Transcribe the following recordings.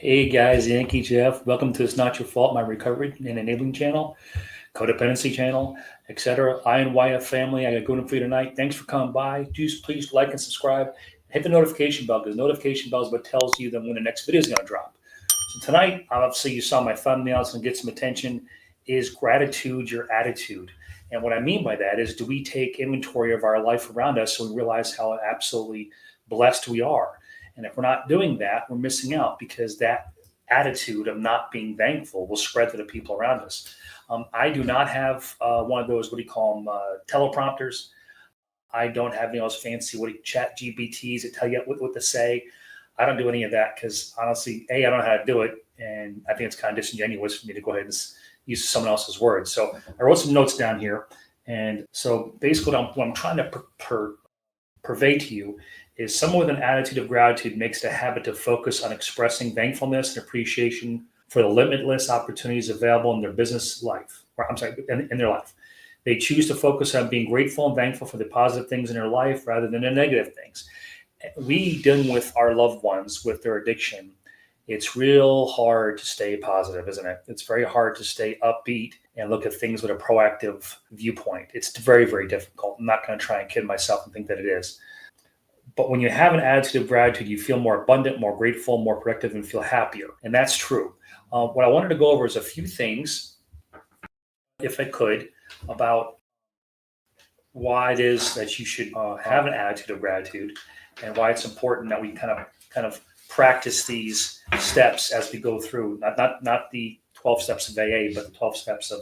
Hey guys, Yankee Jeff. Welcome to It's Not Your Fault, my recovery and enabling channel, codependency channel, etc. INYF family, I got good one for you tonight. Thanks for coming by. Please like and subscribe. Hit the notification bell because notification bell is what tells you that when the next video is going to drop. So tonight, obviously you saw my thumbnail, it's going to get some attention. Is gratitude your attitude? And what I mean by that is, do we take inventory of our life around us so we realize how absolutely blessed we are? And if we're not doing that, we're missing out because that attitude of not being thankful will spread to the people around us. I do not have one of those, what do you call them, teleprompters. I don't have any of those fancy chat GPTs that tell you what to say. I don't do any of that because honestly, I don't know how to do it. And I think it's kind of disingenuous for me to go ahead and use someone else's words. So I wrote some notes down here. And so basically what I'm trying to purvey to you is someone with an attitude of gratitude makes it a habit to focus on expressing thankfulness and appreciation for the limitless opportunities available in their business life. In their life. They choose to focus on being grateful and thankful for the positive things in their life rather than the negative things. We dealing with our loved ones with their addiction. It's real hard to stay positive, isn't it? It's very hard to stay upbeat and look at things with a proactive viewpoint. It's very, very difficult. I'm not going to try and kid myself and think that it is. But when you have an attitude of gratitude, you feel more abundant, more grateful, more productive, and feel happier. And that's true. What I wanted to go over is a few things, if I could, about why it is that you should have an attitude of gratitude and why it's important that we kind of practice these steps as we go through. Not the 12 steps of AA, but the 12 steps of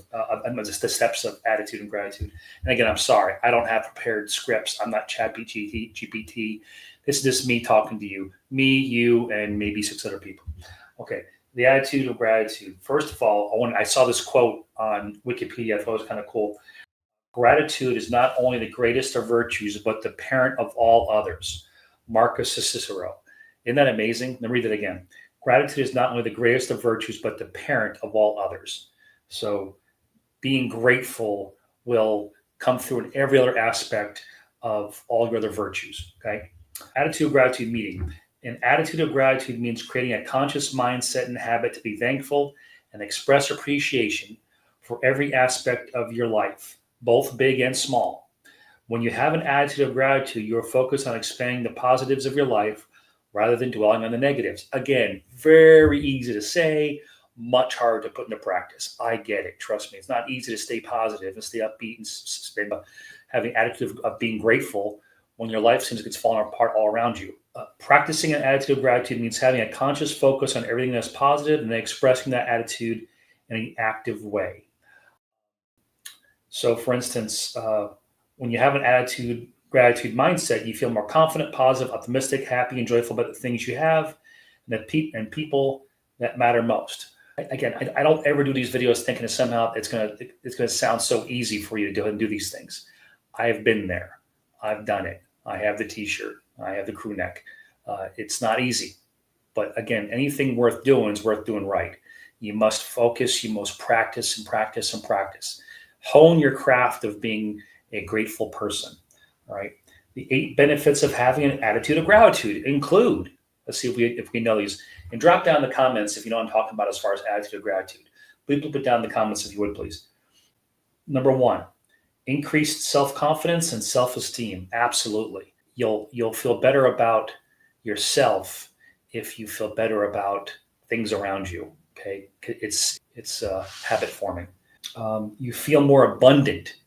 just the steps of attitude and gratitude. And again, I'm sorry, I don't have prepared scripts. I'm not GPT. This is just me talking to you, you, and maybe 6 other people. Okay, the attitude of gratitude. First of all, I saw this quote on Wikipedia. I thought it was kind of cool. Gratitude is not only the greatest of virtues, but the parent of all others. Marcus Cicero. Isn't that amazing? Let me read it again. Gratitude is not only the greatest of virtues, but the parent of all others. So being grateful will come through in every other aspect of all your other virtues, okay? Attitude of gratitude meeting. An attitude of gratitude means creating a conscious mindset and habit to be thankful and express appreciation for every aspect of your life, both big and small. When you have an attitude of gratitude, you're focused on expanding the positives of your life rather than dwelling on the negatives. Again, very easy to say, much harder to put into practice. I get it. Trust me. It's not easy to stay positive and stay upbeat and having an attitude of being grateful when your life seems like it's falling apart all around you. Practicing an attitude of gratitude means having a conscious focus on everything that's positive and then expressing that attitude in an active way. So, for instance, when you have an gratitude mindset, you feel more confident, positive, optimistic, happy, and joyful about the things you have and people that matter most. Again, I don't ever do these videos thinking that somehow it's gonna sound so easy for you to go and do these things. I have been there. I've done it. I have the T-shirt. I have the crew neck. It's not easy, but again, anything worth doing is worth doing right. You must focus. You must practice and practice and practice. Hone your craft of being a grateful person. All right. The 8 benefits of having an attitude of gratitude include, let's see if we know these, and drop down in the comments if you know what I'm talking about as far as attitude of gratitude. Please put down in the comments if you would, please. Number 1, increased self-confidence and self-esteem. Absolutely. You'll feel better about yourself if you feel better about things around you. Okay. It's habit forming. You feel more abundant.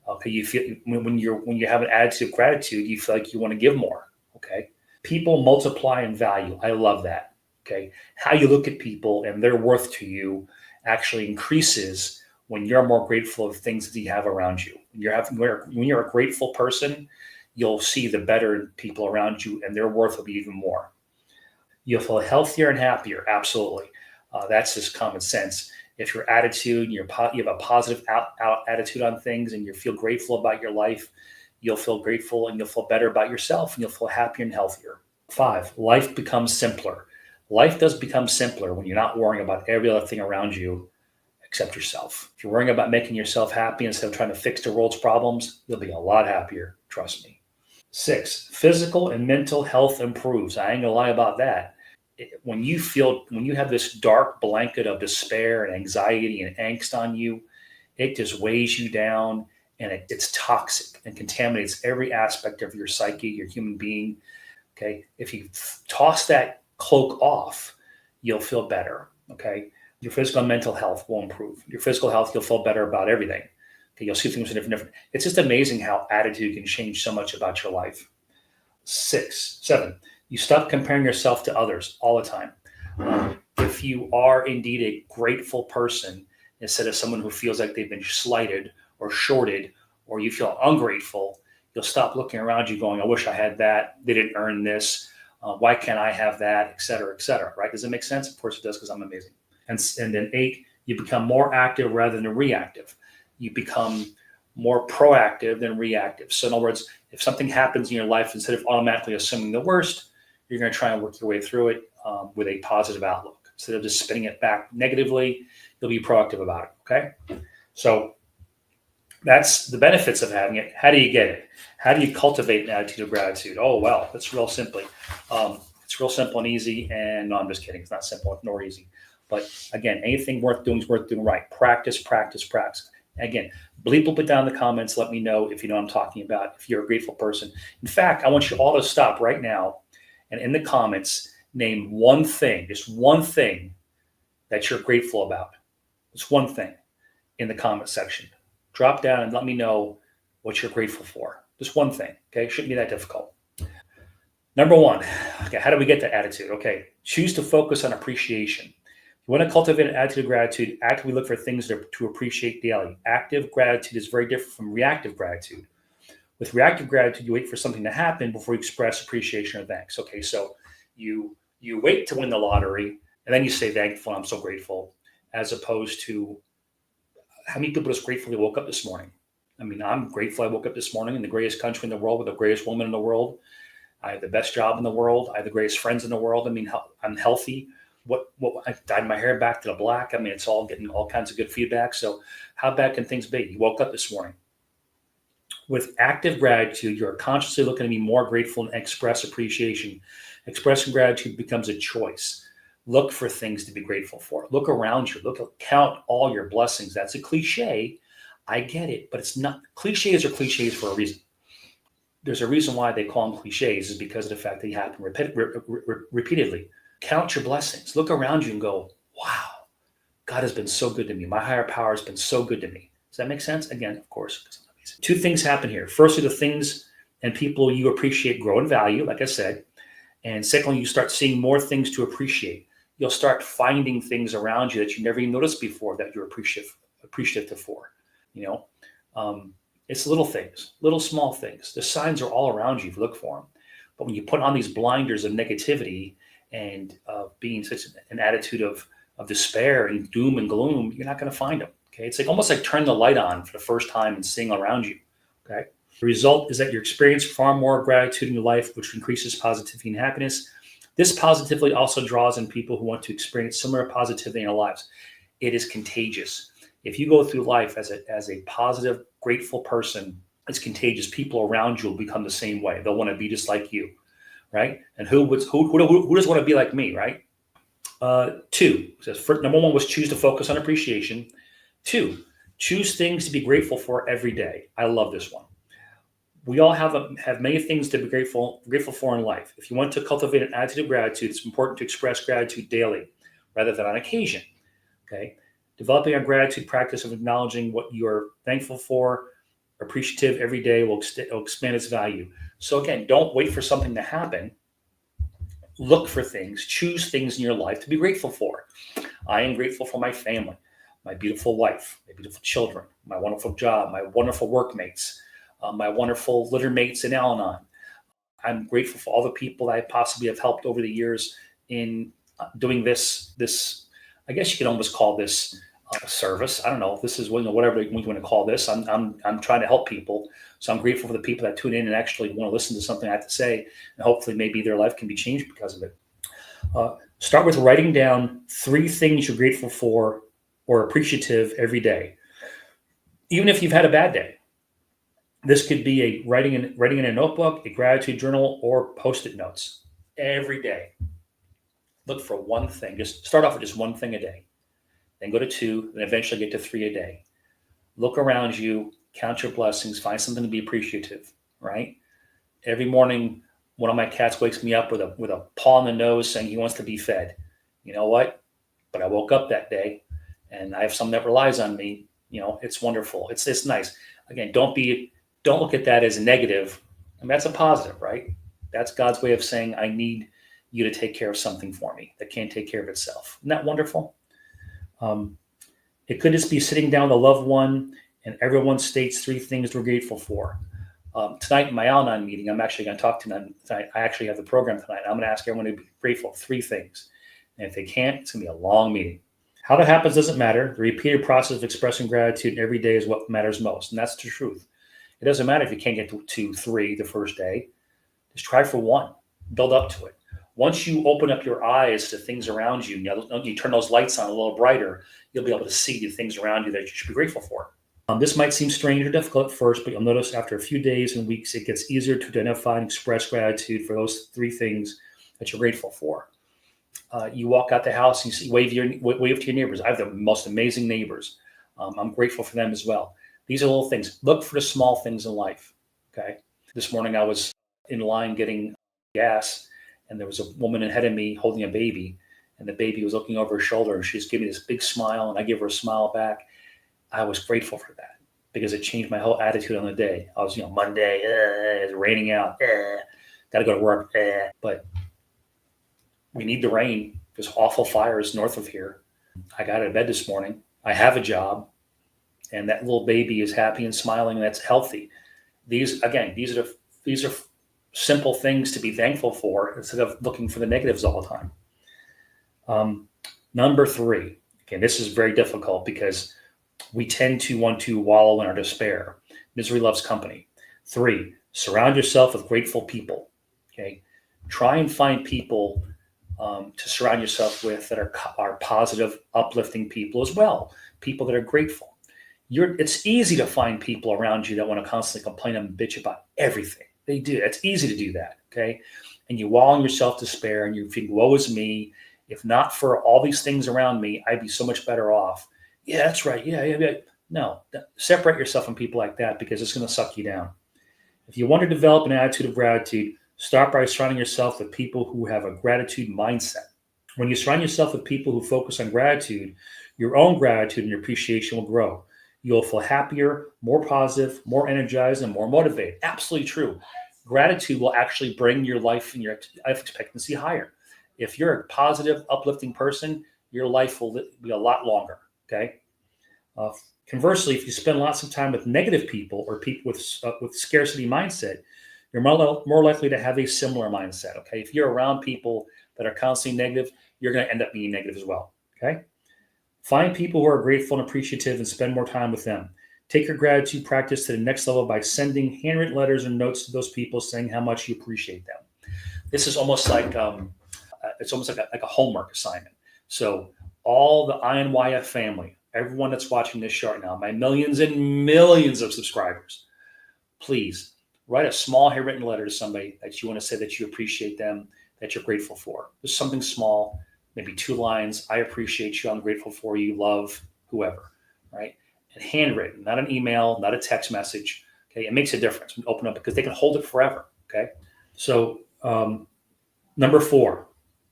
Okay, you feel when you have an attitude of gratitude, you feel like you want to give more. Okay, people multiply in value. I love that. Okay, how you look at people and their worth to you actually increases when you're more grateful of things that you have around you. When you're a grateful person, you'll see the better people around you, and their worth will be even more. You'll feel healthier and happier. Absolutely, that's just common sense. If your attitude, you have a positive attitude on things and you feel grateful about your life, you'll feel grateful and you'll feel better about yourself and you'll feel happier and healthier. 5, life becomes simpler. Life does become simpler when you're not worrying about every other thing around you except yourself. If you're worrying about making yourself happy instead of trying to fix the world's problems, you'll be a lot happier. Trust me. 6, physical and mental health improves. I ain't gonna lie about that. when you have this dark blanket of despair and anxiety and angst on you, it just weighs you down, and it's toxic and contaminates every aspect of your psyche, your human being. Okay. If you toss that cloak off, you'll feel better. Okay. Your physical and mental health will improve. Your physical health, you'll feel better about everything. Okay. You'll see things in different. It's just amazing how attitude can change so much about your life. 7, you stop comparing yourself to others all the time. If you are indeed a grateful person, instead of someone who feels like they've been slighted or shorted, or you feel ungrateful, you'll stop looking around you going, I wish I had that. They didn't earn this. Why can't I have that, et cetera, right? Does it make sense? Of course it does, because I'm amazing. And then 8, you become more active rather than reactive. You become more proactive than reactive. So in other words, if something happens in your life, instead of automatically assuming the worst, you're going to try and work your way through it with a positive outlook. Instead of just spinning it back negatively, you'll be proactive about it. Okay. So that's the benefits of having it. How do you get it? How do you cultivate an attitude of gratitude? Oh, well, it's real simply. It's real simple and easy. And no, I'm just kidding. It's not simple nor easy. But again, anything worth doing is worth doing right. Practice, practice, practice. Again, bleep it down in the comments. Let me know if you know what I'm talking about, if you're a grateful person. In fact, I want you all to stop right now and in the comments, name one thing, just one thing that you're grateful about. Just one thing in the comment section. Drop down and let me know what you're grateful for. Just one thing, okay? Shouldn't be that difficult. Number 1, okay, how do we get to attitude? Okay, choose to focus on appreciation. You want to cultivate an attitude of gratitude, actively look for things to appreciate daily. Active gratitude is very different from reactive gratitude. With reactive gratitude, you wait for something to happen before you express appreciation or thanks. Okay, so you wait to win the lottery, and then you say thankful, I'm so grateful, as opposed to how many people are just grateful they woke up this morning? I mean, I'm grateful I woke up this morning in the greatest country in the world with the greatest woman in the world. I have the best job in the world. I have the greatest friends in the world. I mean, I'm healthy. What I dyed my hair back to the black. I mean, it's all getting all kinds of good feedback. So how bad can things be? You woke up this morning. With active gratitude, you're consciously looking to be more grateful and express appreciation. Expressing gratitude becomes a choice. Look for things to be grateful for. Look around you. Count all your blessings. That's a cliche. I get it, but it's not. Cliches are cliches for a reason. There's a reason why they call them cliches, is because of the fact they happen repeatedly. Count your blessings. Look around you and go, wow, God has been so good to me. My higher power has been so good to me. Does that make sense? Again, of course, because I'm amazing. 2 things happen here. Firstly, the things and people you appreciate grow in value, like I said. And secondly, you start seeing more things to appreciate. You'll start finding things around you that you never even noticed before that you're appreciative for. It's little things, little small things. The signs are all around you if you look for them. But when you put on these blinders of negativity and being such an attitude of despair and doom and gloom, you're not going to find them. Okay, it's like almost like turning the light on for the first time and seeing around you. Okay, the result is that you experience far more gratitude in your life, which increases positivity and happiness. This positively also draws in people who want to experience similar positivity in their lives. It is contagious. If you go through life as a positive, grateful person, it's contagious. People around you will become the same way. They'll want to be just like you, right? And who doesn't want to be like me, right? 2 says, number 1 was choose to focus on appreciation. 2, choose things to be grateful for every day. I love this one. We all have many things to be grateful for in life. If you want to cultivate an attitude of gratitude, it's important to express gratitude daily rather than on occasion. Okay, developing a gratitude practice of acknowledging what you are thankful for, appreciative every day will expand its value. So again, don't wait for something to happen. Look for things, choose things in your life to be grateful for. I am grateful for my family, my beautiful wife, my beautiful children, my wonderful job, my wonderful workmates, my wonderful litter mates in AL-ANON. I'm grateful for all the people I possibly have helped over the years in doing this. I guess you could almost call this a service. I don't know. This is whatever you want to call this. I'm trying to help people, so I'm grateful for the people that tune in and actually want to listen to something I have to say, and hopefully maybe their life can be changed because of it. Start with writing down 3 things you're grateful for or appreciative every day, even if you've had a bad day. This could be writing in a notebook, a gratitude journal, or Post-it notes every day. Look for one thing. Just start off with just one thing a day. Then go to two, then eventually get to three a day. Look around you, count your blessings, find something to be appreciative, right? Every morning, one of my cats wakes me up with a paw on the nose saying he wants to be fed. You know what? But I woke up that day and I have someone that relies on me. It's wonderful. It's nice. Again, don't look at that as a negative. I mean, that's a positive, right? That's God's way of saying, I need you to take care of something for me that can't take care of itself. Isn't that wonderful? Um, it could just be sitting down with a loved one and everyone states three things we're grateful for. Tonight in my AL-ANON meeting, I'm actually going to talk to them tonight. I actually have the program tonight. I'm going to ask everyone to be grateful for three things. And if they can't, it's going to be a long meeting. How that happens doesn't matter. The repeated process of expressing gratitude every day is what matters most. And that's the truth. It doesn't matter if you can't get to three the first day. Just try for one. Build up to it. Once you open up your eyes to things around you, you turn those lights on a little brighter, you'll be able to see the things around you that you should be grateful for. This might seem strange or difficult at first, but you'll notice after a few days and weeks, it gets easier to identify and express gratitude for those three things that you're grateful for. You walk out the house and you wave to your neighbors. I have the most amazing neighbors. I'm grateful for them as well. These are little things. Look for the small things in life. Okay. This morning I was in line getting gas, and there was a woman ahead of me holding a baby, and the baby was looking over her shoulder, and she was giving me this big smile, and I give her a smile back. I was grateful for that because it changed my whole attitude on the day. I was, Monday, it's raining out, got to go to work, but we need the rain. There's awful fires north of here. I got out of bed this morning. I have a job, and that little baby is happy and smiling, and that's healthy. These are simple things to be thankful for instead of looking for the negatives all the time. Number three, okay, this is very difficult because we tend to want to wallow in our despair. Misery loves company. 3, surround yourself with grateful people. Okay, try and find people to surround yourself with that are positive, uplifting people as well. People that are grateful. It's easy to find people around you that want to constantly complain and bitch about everything. They do. It's easy to do that. Okay, and you wallow in your self-despair and you think, "Woe is me! If not for all these things around me, I'd be so much better off." Yeah, that's right. Yeah. No, separate yourself from people like that because it's going to suck you down. If you want to develop an attitude of gratitude, start by surrounding yourself with people who have a gratitude mindset. When you surround yourself with people who focus on gratitude, your own gratitude and your appreciation will grow. You'll feel happier, more positive, more energized, and more motivated. Absolutely true. Gratitude will actually bring your life and your life expectancy higher. If you're a positive, uplifting person, your life will be a lot longer. Okay. Conversely, if you spend lots of time with negative people or people with scarcity mindset, you're more likely to have a similar mindset. Okay. If you're around people that are constantly negative, you're going to end up being negative as well. Okay. Find people who are grateful and appreciative and spend more time with them. Take your gratitude practice to the next level by sending handwritten letters and notes to those people saying how much you appreciate them. This is almost like a homework assignment. So all the INYF family, everyone that's watching this show right now, my millions and millions of subscribers, please write a small handwritten letter to somebody that you want to say that you appreciate them, that you're grateful for. Just something small, maybe 2 lines. I appreciate you. I'm grateful for you. Love, whoever, right? And handwritten, not an email, not a text message. Okay, it makes a difference when you open up because they can hold it forever. Okay, so number 4.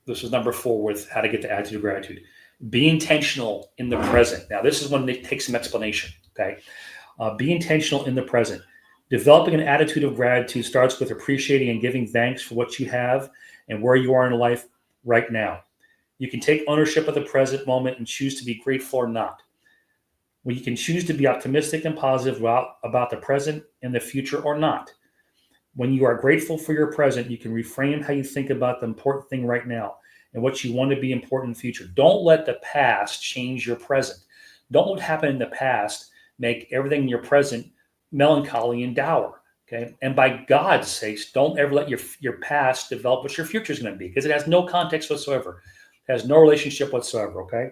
This is number 4 with how to get the attitude of gratitude. Be intentional in the present. Now, this is one that takes some explanation. Okay, be intentional in the present. Developing an attitude of gratitude starts with appreciating and giving thanks for what you have and where you are in life right now. You can take ownership of the present moment and choose to be grateful or not. Well, you can choose to be optimistic and positive about the present and the future or not. When you are grateful for your present, you can reframe how you think about the important thing right now and what you want to be important in the future. Don't let the past change your present. Don't let what happened in the past make everything in your present melancholy and dour. Okay. And by God's sakes, don't ever let your past develop what your future is going to be because it has no context whatsoever. It has no relationship whatsoever. Okay.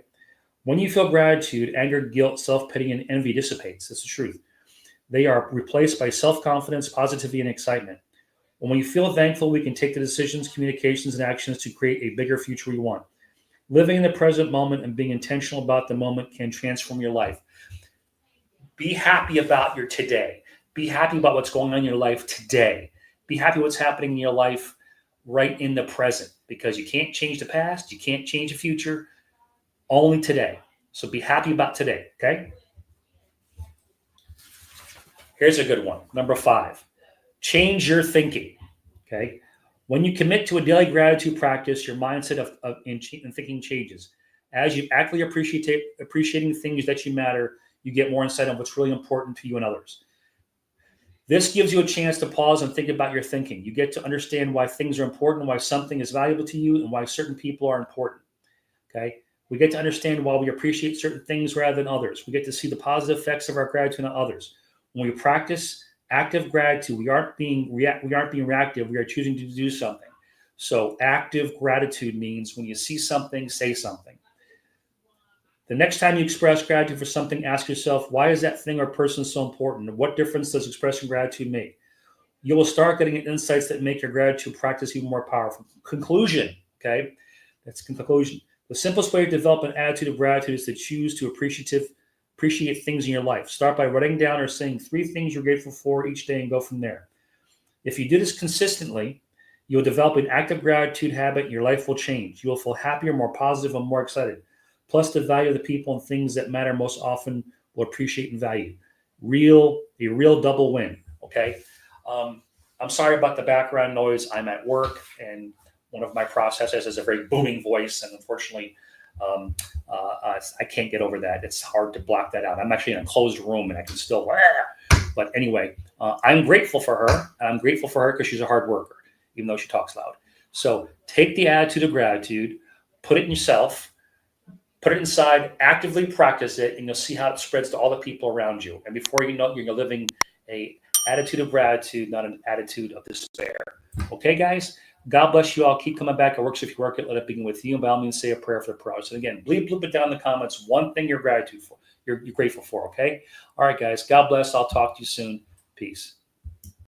When you feel gratitude, anger, guilt, self-pity, and envy dissipates. That's the truth. They are replaced by self-confidence, positivity, and excitement. When we feel thankful, we can take the decisions, communications, and actions to create a bigger future we want. Living in the present moment and being intentional about the moment can transform your life. Be happy about your today. Be happy about what's going on in your life today. Be happy what's happening in your life right in the present, because you can't change the past, you can't change the future, only today. So be happy about today, okay? Here's a good one. Number 5, change your thinking, okay? When you commit to a daily gratitude practice, your mindset and thinking changes. As you actively appreciating things that you matter, you get more insight on what's really important to you and others. This gives you a chance to pause and think about your thinking. You get to understand why things are important, why something is valuable to you, and why certain people are important. Okay. We get to understand why we appreciate certain things rather than others. We get to see the positive effects of our gratitude on others. When we practice active gratitude, we aren't being reactive. We are choosing to do something. So active gratitude means when you see something, say something. The next time you express gratitude for something, ask yourself, why is that thing or person so important? And what difference does expressing gratitude make? You will start getting insights that make your gratitude practice even more powerful. Conclusion, okay? That's conclusion. The simplest way to develop an attitude of gratitude is to choose to appreciate things in your life. Start by writing down or saying 3 things you're grateful for each day and go from there. If you do this consistently, you'll develop an active gratitude habit and your life will change. You will feel happier, more positive, and more excited. Plus, the value of the people and things that matter most often will appreciate and value. A real double win, okay? I'm sorry about the background noise. I'm at work, and one of my processors has a very booming voice, and unfortunately, I can't get over that. It's hard to block that out. I'm actually in a closed room, and I can still. But anyway, I'm grateful for her. And I'm grateful for her because she's a hard worker, even though she talks loud. So take the attitude of gratitude, put it in yourself, put it inside, actively practice it, and you'll see how it spreads to all the people around you. And before you know it, you're living a attitude of gratitude, not an attitude of despair. Okay, guys? God bless you all. Keep coming back. It works if you work it. Let it begin with you. And by all means, say a prayer for the process. And again, bleep it down in the comments. One thing you're grateful for. You're grateful for. Okay. All right, guys. God bless. I'll talk to you soon. Peace.